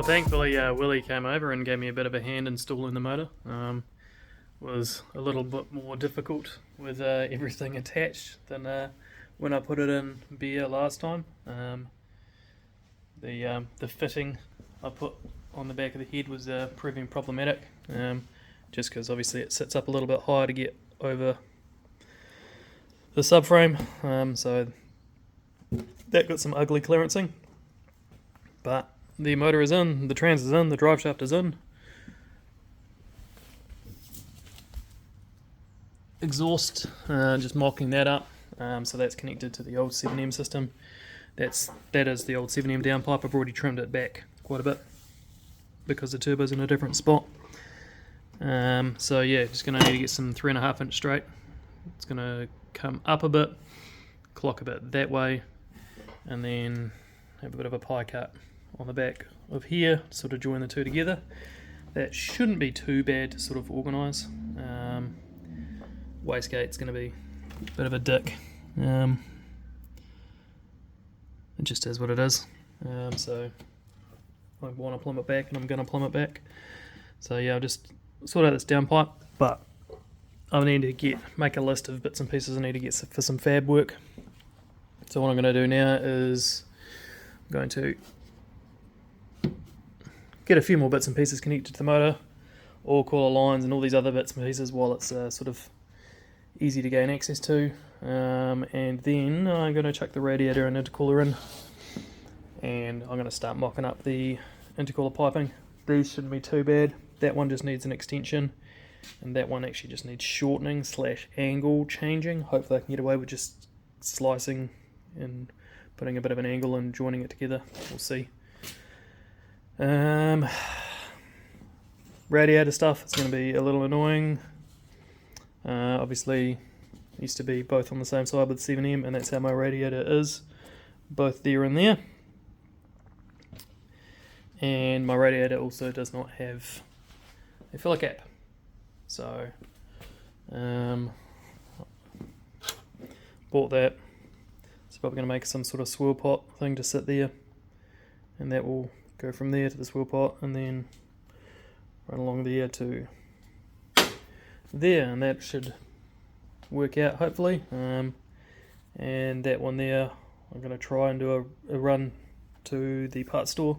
Well, thankfully Willie came over and gave me a bit of a hand installing the motor. Was a little bit more difficult with everything attached than when I put it in beer last time. The fitting I put on the back of the head was proving problematic, just because obviously it sits up a little bit higher to get over the subframe, so that got some ugly clearancing. But the motor is in, the trans is in, the drive shaft is in. Exhaust, just mocking that up, so that's connected to the old 7M system. That is the old 7M downpipe. I've already trimmed it back quite a bit because the turbo's in a different spot. So yeah, just going to need to get some 3.5 inch straight. It's going to come up a bit, clock a bit that way, and then have a bit of a pie cut on the back of here, sort of join the two together. That shouldn't be too bad to sort of organise. Wastegate's going to be a bit of a dick. It just is what it is. So I want to plumb it back, and I'm going to plumb it back. So yeah, I'll just sort out this downpipe, but I need to make a list of bits and pieces I need to get for some fab work. So what I'm going to do now is I'm going to get a few more bits and pieces connected to the motor, all cooler lines and all these other bits and pieces while it's sort of easy to gain access to, and then I'm going to chuck the radiator and intercooler in, and I'm going to start mocking up the intercooler piping. These shouldn't be too bad. That one just needs an extension, and that one actually just needs shortening / angle changing. Hopefully I can get away with just slicing and putting a bit of an angle and joining it together. We'll see. Radiator stuff is going to be a little annoying. Obviously used to be both on the same side with 7M, and that's how my radiator is, both there and there. And my radiator also does not have a filler cap, so bought that. It's probably going to make some sort of swirl pot thing to sit there, and that will go from there to the swirl pot and then right along there to there, and that should work out hopefully. And that one there, I'm going to try and do a run to the parts store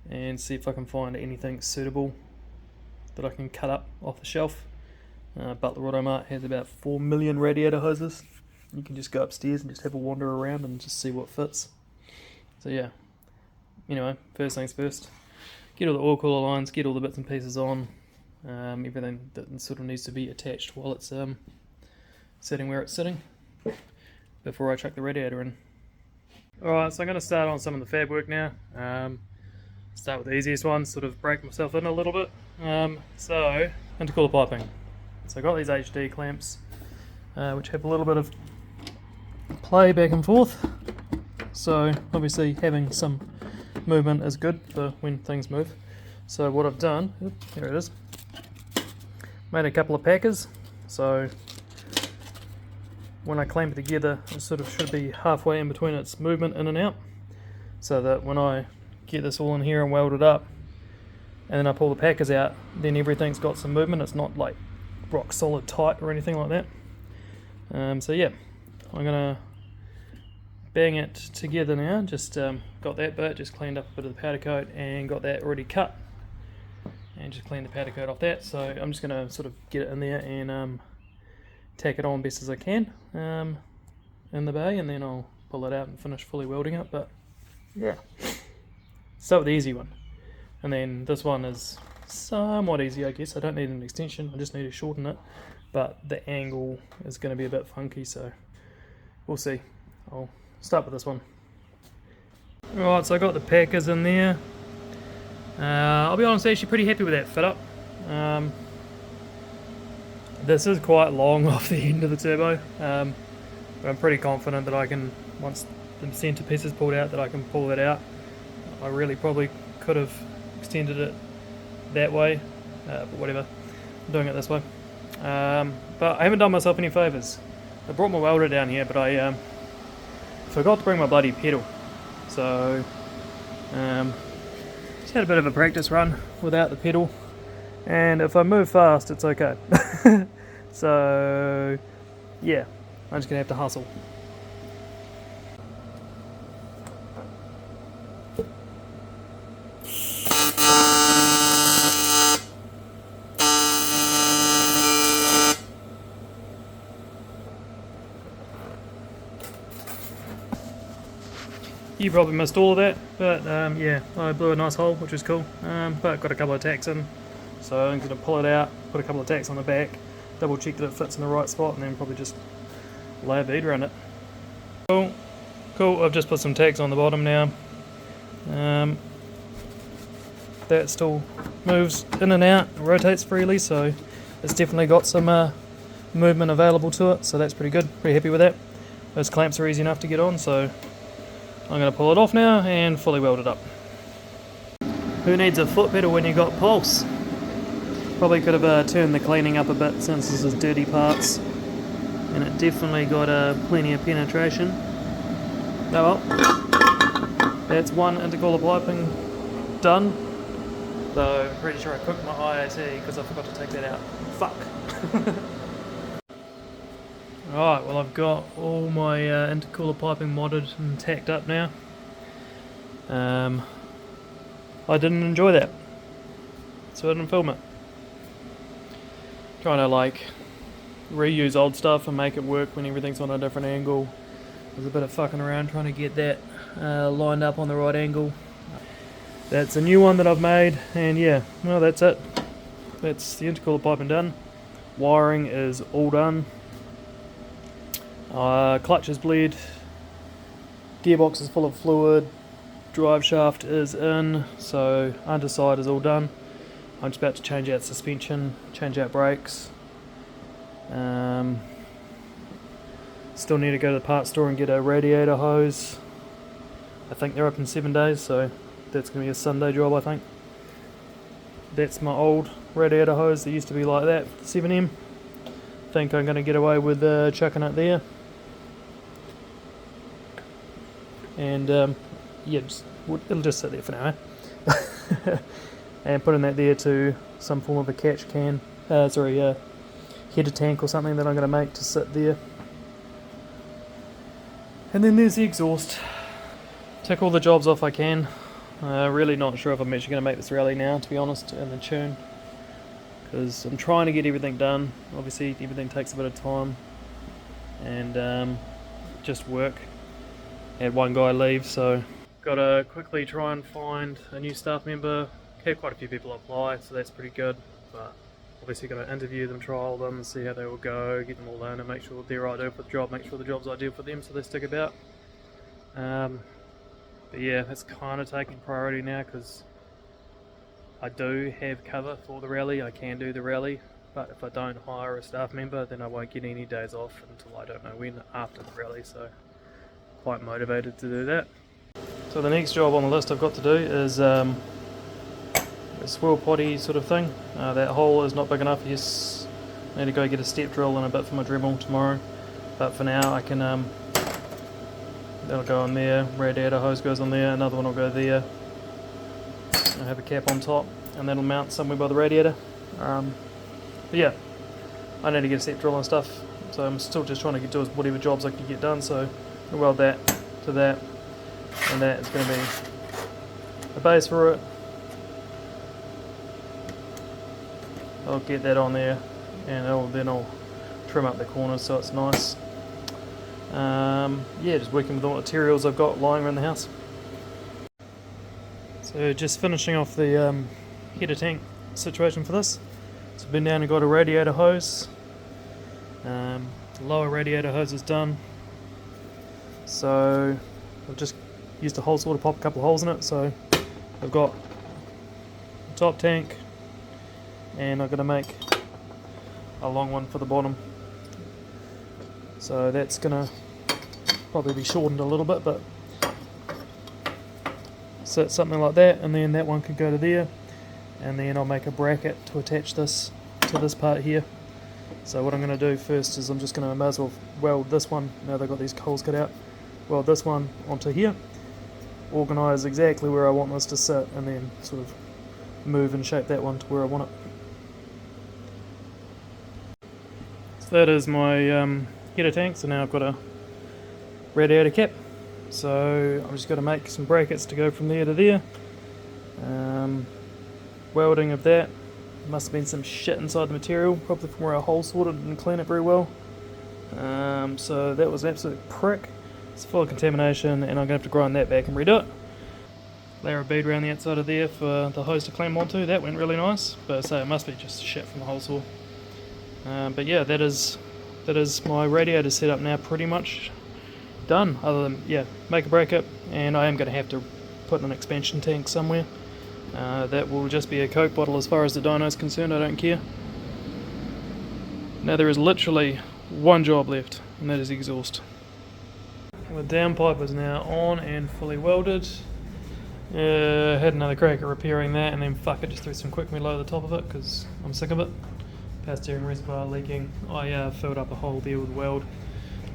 and see if I can find anything suitable that I can cut up off the shelf. Butler Automart has about 4 million radiator hoses. You can just go upstairs and just have a wander around and just see what fits. So yeah, anyway, first things first, get all the oil cooler lines, get all the bits and pieces on, everything that sort of needs to be attached while it's sitting where it's sitting, before I chuck the radiator in. Alright, so I'm going to start on some of the fab work now. Start with the easiest one, sort of break myself in a little bit. So, intercooler piping. So I got these HD clamps, which have a little bit of play back and forth. So obviously having some movement is good for when things move. So what I've done, here it is, made a couple of packers. So when I clamp it together, it sort of should be halfway in between its movement in and out, so that when I get this all in here and weld it up, and then I pull the packers out, then everything's got some movement. It's not like rock solid tight or anything like that. So yeah, I'm gonna bang it together now. Just got that bit, just cleaned up a bit of the powder coat and got that already cut, and just cleaned the powder coat off that. So I'm just gonna sort of get it in there and tack it on best as I can in the bay, and then I'll pull it out and finish fully welding it. But yeah, start with the easy one, and then this one is somewhat easy, I guess. I don't need an extension, I just need to shorten it, but the angle is going to be a bit funky, so we'll see. I'll start with this one. Alright, so I got the packers in there. I'll be honest, actually pretty happy with that fit up. This is quite long off the end of the turbo, but I'm pretty confident that I can, once the centre piece is pulled out, that I can pull that out. I really probably could have extended it that way, but whatever, I'm doing it this way. But I haven't done myself any favours. I brought my welder down here, but I forgot to bring my bloody pedal. So Just had a bit of a practice run without the pedal, and if I move fast it's okay. So yeah, I'm just gonna have to hustle. You probably missed all of that, but yeah, I blew a nice hole, which was cool, but got a couple of tacks in, so I'm going to pull it out, put a couple of tacks on the back, double check that it fits in the right spot, and then probably just lay a bead around it. Cool, I've just put some tacks on the bottom now. That still moves in and out, rotates freely, so it's definitely got some movement available to it, so that's pretty good, pretty happy with that. Those clamps are easy enough to get on, so I'm going to pull it off now and fully weld it up. Who needs a foot pedal when you got pulse? Probably could have turned the cleaning up a bit since this is dirty parts, and it definitely got plenty of penetration. Oh well, that's one intercooler piping done, though I'm pretty sure I cooked my IAT because I forgot to take that out. Fuck. Alright, well I've got all my intercooler piping modded and tacked up now. I didn't enjoy that, so I didn't film it. Trying to like reuse old stuff and make it work when everything's on a different angle. There's a bit of fucking around trying to get that lined up on the right angle. That's a new one that I've made, and yeah, well that's it. That's the intercooler piping done. Wiring is all done. Clutch is bled, gearbox is full of fluid, drive shaft is in, so underside is all done. I'm just about to change out suspension, change out brakes. Still need to go to the parts store and get a radiator hose. I think they're open 7 days, so that's going to be a Sunday job I think. That's my old radiator hose that used to be like that for the 7M. Think I'm going to get away with chucking it there. And yeah, it'll just sit there for now, eh? And putting that there to some form of a catch can, header tank or something that I'm going to make to sit there. And then there's the exhaust. Tick all the jobs off I can. Really not sure if I'm actually going to make this rally now, to be honest, in the tune, because I'm trying to get everything done. Obviously everything takes a bit of time and just work. Had one guy leave, so got to quickly try and find a new staff member. Had quite a few people apply, so that's pretty good, but obviously got to interview them, trial them, see how they will go, get them all in and make sure they're ideal for the job, make sure the job's ideal for them so they stick about. But yeah, that's kind of taking priority now because I do have cover for the rally. I can do the rally, but if I don't hire a staff member then I won't get any days off until I don't know when after the rally, so quite motivated to do that. So the next job on the list I've got to do is a swirl potty sort of thing. That hole is not big enough. Yes, I need to go get a step drill and a bit for my Dremel tomorrow, but for now I can that'll go on there, radiator hose goes on there, another one will go there. I'll have a cap on top and that'll mount somewhere by the radiator. But yeah, I need to get a step drill and stuff, so I'm still just trying to do whatever jobs I can get done, so I'll weld that to that, and that is going to be a base for it. I'll get that on there and then I'll trim up the corners so it's nice. Yeah, just working with all the materials I've got lying around the house. So just finishing off the header tank situation for this. So I've been down and got a radiator hose. The lower radiator hose is done. So I've just used a hole saw to pop a couple of holes in it. So I've got the top tank and I'm going to make a long one for the bottom. So that's going to probably be shortened a little bit, but so it's something like that, and then that one can go to there, and then I'll make a bracket to attach this to this part here. So what I'm going to do first is I'm just going to might as well weld this one, now they've got these holes cut out, weld this one onto here, organise exactly where I want this to sit and then sort of move and shape that one to where I want it. So that is my header tank, so now I've got a radiator cap. So I'm just going to make some brackets to go from there to there. Welding of that. Must have been some shit inside the material, probably from where I hole sorted and didn't clean it very well. So that was an absolute prick. It's full of contamination and I'm going to have to grind that back and redo it. Layer of bead around the outside of there for the hose to clamp onto. That went really nice, but so it must be just shit from the hole saw. But yeah, that is my radiator setup now pretty much done, other than make a breakup, and I am going to have to put an expansion tank somewhere. That will just be a Coke bottle as far as the dyno is concerned. I don't care. Now there is literally one job left, and that is exhaust. The downpipe is now on and fully welded. Had another crack at repairing that, and then just threw some quick below the top of it because I'm sick of it. Power steering reservoir leaking. I filled up a hole there with weld.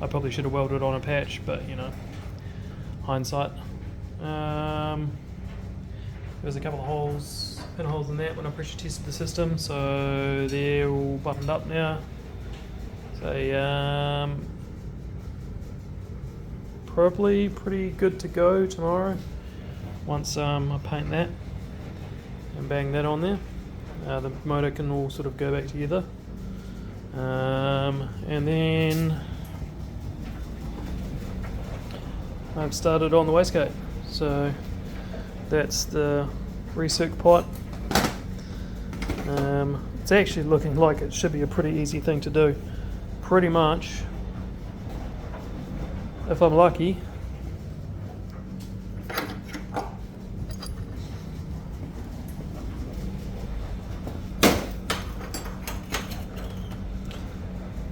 I probably should have welded on a patch, but you know, hindsight. There was a couple of holes, pinholes in that when I pressure tested the system, so they're all buttoned up now. So probably pretty good to go tomorrow once I paint that and bang that on there. The motor can all sort of go back together, and then I've started on the wastegate. So that's the recirc pot. It's actually looking like it should be a pretty easy thing to do. Pretty much, if I'm lucky,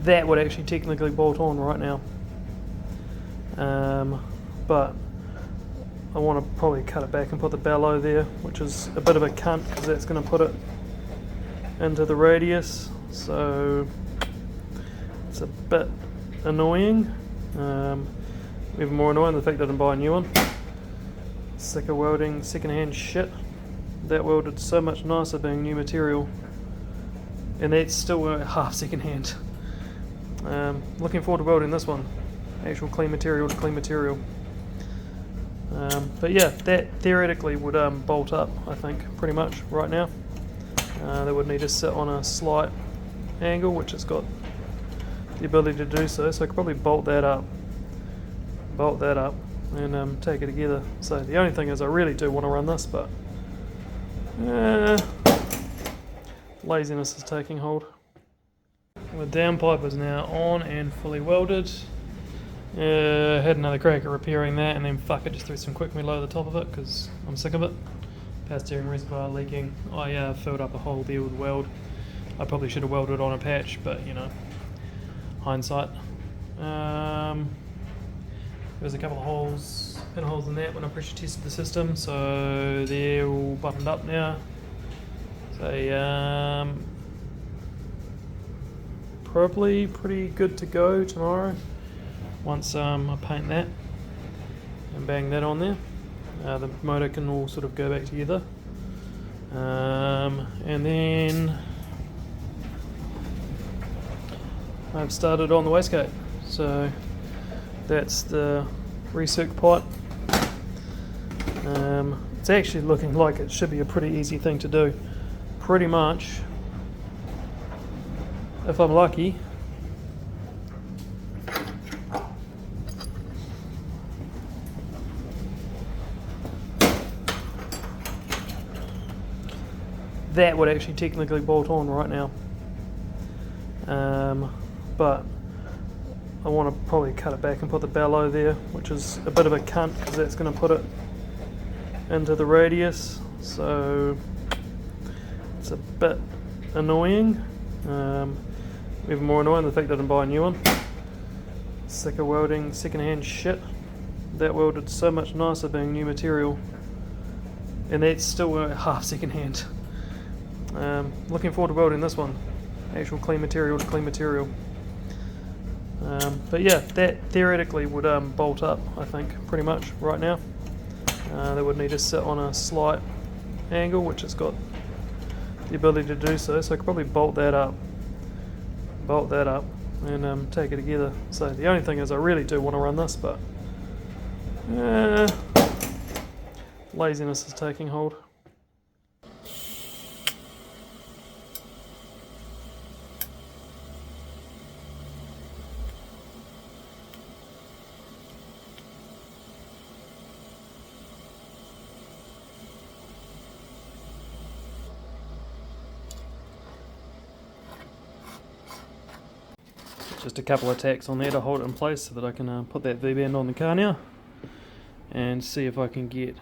that would actually technically bolt on right now. But I want to probably cut it back and put the bellow there, which is a bit of a cunt because that's going to put it into the radius, so it's a bit annoying. Even more annoying the fact that I'm buying a new one. Sick of welding second-hand shit. That welded so much nicer being new material, and that's still half second-hand. Looking forward to welding this one. Actual clean material to clean material. But yeah, that theoretically would bolt up, I think, pretty much right now. They would need to sit on a slight angle, which it's got the ability to do so. So I could probably bolt that up, and take it together. So the only thing is, I really do want to run this, but laziness is taking hold. The downpipe is now on and fully welded. Had another crack at repairing that, and then just threw some quick below the top of it because I'm sick of it. Power steering reservoir leaking. I filled up a hole there with weld. I probably should have welded on a patch, but you know, hindsight. There was a couple of holes, pinholes in that when I pressure tested the system, so they're all buttoned up now. So probably pretty good to go tomorrow once I paint that and bang that on there. The motor can all sort of go back together, and then I've started on the wastegate. So that's the recirc pot. It's actually looking like it should be a pretty easy thing to do. Pretty much, if I'm lucky, that would actually technically bolt on right now. But I want to probably cut it back and put the bellow there, which is a bit of a cunt because that's going to put it into the radius, so it's a bit annoying. Even more annoying the fact that I'm buying a new one. Sick of welding second-hand shit. That welded so much nicer being new material, and that's still half second-hand. Looking forward to welding this one. Actual clean material to clean material. But yeah, that theoretically would bolt up, I think, pretty much right now. That would need to sit on a slight angle, which it's got the ability to do so. So I could probably bolt that up, and take it together. So the only thing is, I really do want to run this, but laziness is taking hold. Just a couple of tacks on there to hold it in place so that I can put that V-band on the car now and see if I can get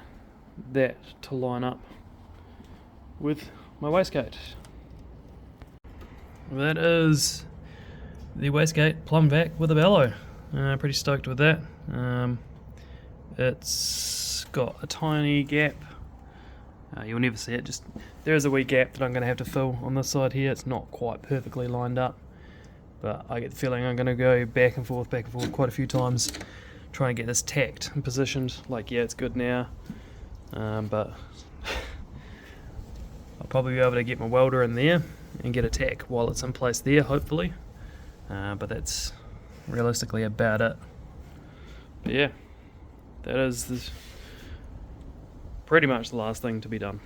that to line up with my wastegate. That is the wastegate plumb back with a bellow. Pretty stoked with that. It's got a tiny gap. You'll never see it, just there is a wee gap that I'm going to have to fill on this side here. It's not quite perfectly lined up, but I get the feeling I'm going to go back and forth quite a few times trying to get this tacked and positioned. Like, yeah, it's good now, but I'll probably be able to get my welder in there and get a tack while it's in place there, hopefully, but that's realistically about it. But yeah, that is pretty much the last thing to be done.